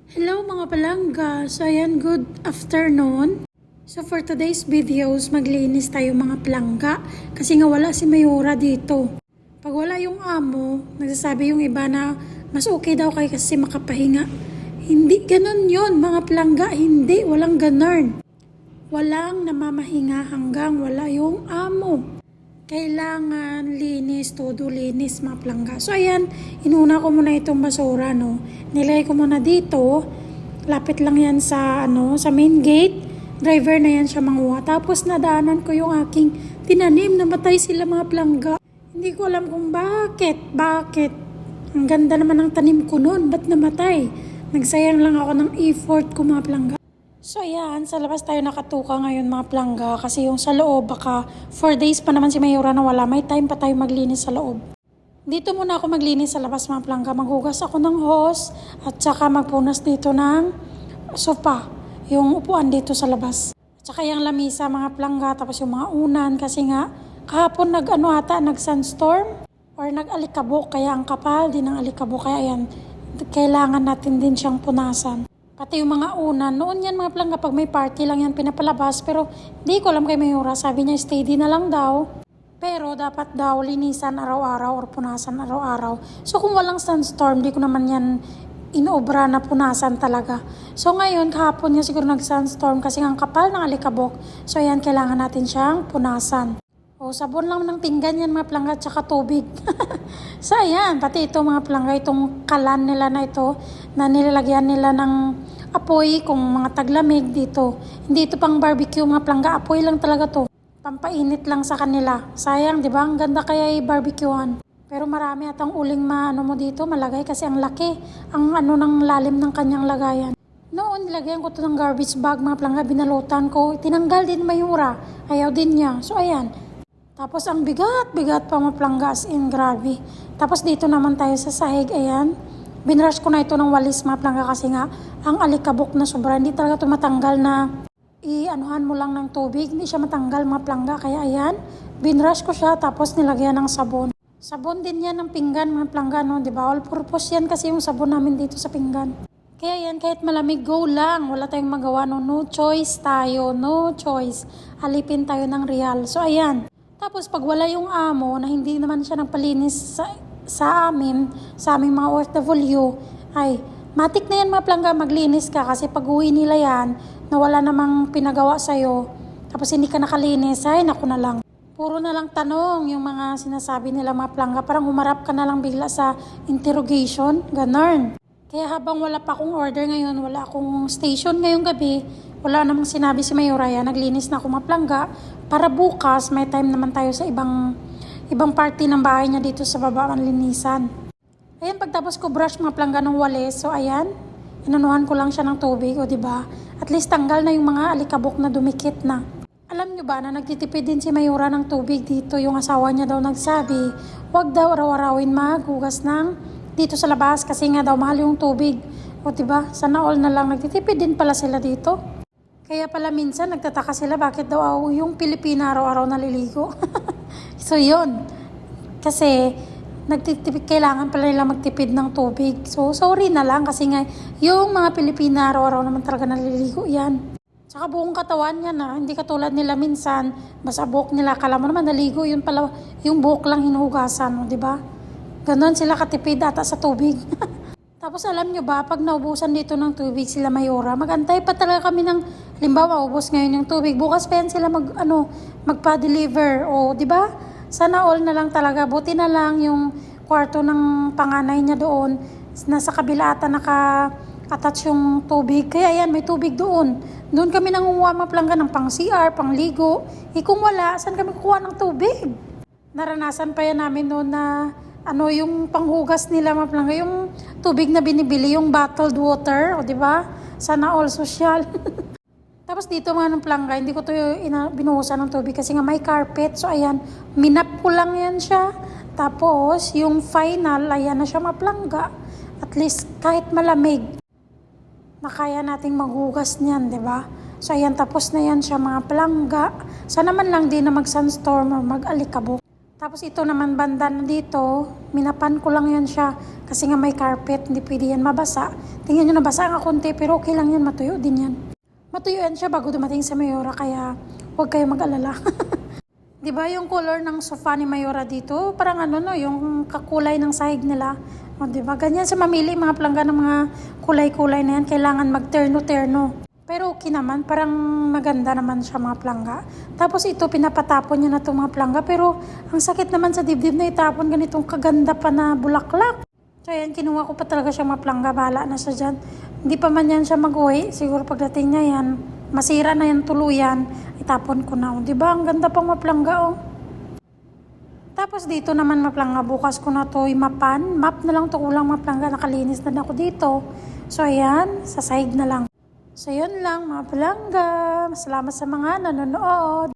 Hello mga palangga! So ayan, good afternoon. So for today's videos, maglinis tayo mga palangga kasi nga wala si Mayora dito. Pag wala yung amo, nagsasabi yung iba na mas okay daw kay kasi makapahinga. Hindi ganun yun mga palangga, hindi, walang ganun. Walang namamahinga hanggang wala yung amo. Kailangan linis, todo linis mga palangga. So ayan, inuna ko muna itong basura, no. Nilagay ko muna dito. Lapit lang yan sa sa main gate. Driver na yan siya manguha. Tapos nadaanan ko yung aking tinanim, namatay sila mga palangga. Hindi ko alam kung bakit. Ang ganda naman ng tanim ko noon, ba't namatay? Nagsayang lang ako ng effort ko mga palangga. So ayan, sa labas tayo nakatuka ngayon mga palangga kasi yung sa loob baka 4 days pa naman si Mayora na wala. May time pa tayo maglinis sa loob. Dito muna ako maglinis sa labas mga palangga. Maghugas ako ng hose at saka magpunas dito ng sofa. Yung upuan dito sa labas. At saka yung lamisa mga palangga tapos yung mga unan kasi nga kahapon nag-sunstorm or nag-alikabok kaya ang kapal din ng alikabok kaya ayan, kailangan natin din siyang punasan. Pati yung mga unan, noon yan mga palangga, pag may party lang yan pinapalabas. Pero di ko alam kay Mayora, sabi niya steady na lang daw. Pero dapat daw linisan araw-araw or punasan araw-araw. So kung walang sunstorm, di ko naman yan inobra na punasan talaga. So ngayon, kahapon nga siguro nag-sunstorm kasi ang kapal ng alikabok. So ayan, kailangan natin siyang punasan. O sabon lang ng pinggan yan mga palangga, tsaka tubig. So ayan, pati ito mga palangga, itong kalan nila na ito, na nilalagyan nila ng apoy kung mga taglamig dito. Hindi ito pang barbecue mga palangga, apoy lang talaga to. Pampainit lang sa kanila. Sayang, di ba? Ang ganda kaya i-barbecuehan. Pero marami at ang uling mo dito, malagay kasi ang laki. Ang ng lalim ng kanyang lagayan. Noon, nilagyan ko to ng garbage bag mga palangga, binalutan ko. Tinanggal din Mayora. Ayaw din niya. So ayan. Tapos ang bigat pa mga palangga, as in grabe. Tapos dito naman tayo sa sahig, ayan. Binrush ko na ito ng walis mga palangga kasi nga ang alikabok na sobra. Hindi talaga ito matanggal na i-anuhan mo lang ng tubig. Hindi siya matanggal mga palangga. Kaya ayan, binrush ko siya tapos nilagyan ng sabon. Sabon din yan ng pinggan mga palangga, no? Diba? All purpose yan kasi yung sabon namin dito sa pinggan. Kaya yan, kahit malamig, go lang. Wala tayong magawa, no? No choice tayo, no choice. Alipin tayo ng real. So ayan. Tapos pag wala yung amo na hindi naman siya nagpalinis sa aming mga OFW, ay matik na yan mga palangga, maglinis ka kasi pag uwi nila yan, na wala namang pinagawa sa'yo, tapos hindi ka nakalinis, ay naku na lang. Puro na lang tanong yung mga sinasabi nila mga palangga, parang humarap ka na lang bigla sa interrogation, ganun. Kaya habang wala pa akong order ngayon, wala akong station ngayong gabi, wala namang sinabi si Mayora, naglinis na ako mga palangga, para bukas may time naman tayo sa ibang party ng bahay niya dito sa baba ang linisan. Ayan, pagtapos ko brush mga palangga ng walis, so ayan, inanuhan ko lang siya ng tubig, o diba? At least tanggal na yung mga alikabok na dumikit na. Alam nyo ba na nagtitipid din si Mayora ng tubig dito, yung asawa niya daw nagsabi, wag daw araw-arawin maghugas ng dito sa labas kasi nga daw mahal yung tubig. O diba? Sana all na lang, nagtitipid din pala sila dito. Kaya pala minsan nagtataka sila bakit daw yung Pilipina araw-araw naliligo. So yun. Kasi kailangan pala nila magtipid ng tubig. So sorry na lang kasi nga yung mga Pilipina araw-araw naman talaga naliligo yan. Tsaka buong katawan yan hindi katulad nila minsan, basta buhok nila, kala mo naman naligo, yun pala yung buhok lang hinuhugasan, di ba? Ganon sila katipid ata sa tubig. Tapos alam nyo ba, pag naubusan dito ng tubig sila Mayora, magantay pa talaga kami ng, halimbawa, ubos ngayon yung tubig, bukas pa yan sila magpa-deliver, o di ba? Sana all na lang talaga, buti na lang yung kwarto ng panganay niya doon, nasa kabila ata naka-attach yung tubig, kaya yan, may tubig doon. Doon kami nangunguha mga palangga ng pang-CR, pang-ligo, kung wala, saan kami kukuha ng tubig? Naranasan pa yan namin noon na, yung panghugas nila mga palangga, yung tubig na binibili, yung bottled water, o di ba? Sana all social. Tapos dito mga ng palangga, hindi ko to binuhusan ng tubig kasi nga may carpet. So ayan, minap ko lang yan siya. Tapos yung final, ayan na siya mga palangga. At least kahit malamig, na kaya nating maghugas niyan, di ba? So ayan, tapos na yan siya mga palangga. Sana man lang din na mag-sunstorm or mag-alikabok. Tapos ito naman banda na dito, minapan ko lang yan siya. Kasi nga may carpet, hindi pwede yan mabasa. Tingnan nyo, nabasa nga konti, pero okay lang yan, matuyo din yan. Matuyo yan siya bago dumating sa Mayora, kaya huwag kayo mag-alala. Di ba yung color ng sofa ni Mayora dito? Parang ano no, yung kakulay ng sahig nila. O, di ba? Ganyan sa mamili, mga plangga ng mga kulay-kulay na yan, kailangan magterno-terno. Pero okay naman, parang maganda naman siya mga plangga. Tapos ito, pinapatapon niya na itong mga plangga. Pero ang sakit naman sa dibdib na itapon ganitong kaganda pa na bulaklak. So ayan, kinuha ko pa talaga siya mga plangga. Bahala na siya dyan. Hindi pa man yan siya mag-uwi. Siguro pagdating niya yan, masira na yan tuluyan. Itapon ko na. O, diba? Ang ganda pang mga plangga, oh. Tapos dito naman mga plangga, bukas ko na to imapan. Map na lang to, kulang mga plangga. Nakalinis na ako dito. So ayan, sa sahig na lang. So yun lang mga palangga. Salamat sa mga nanonood.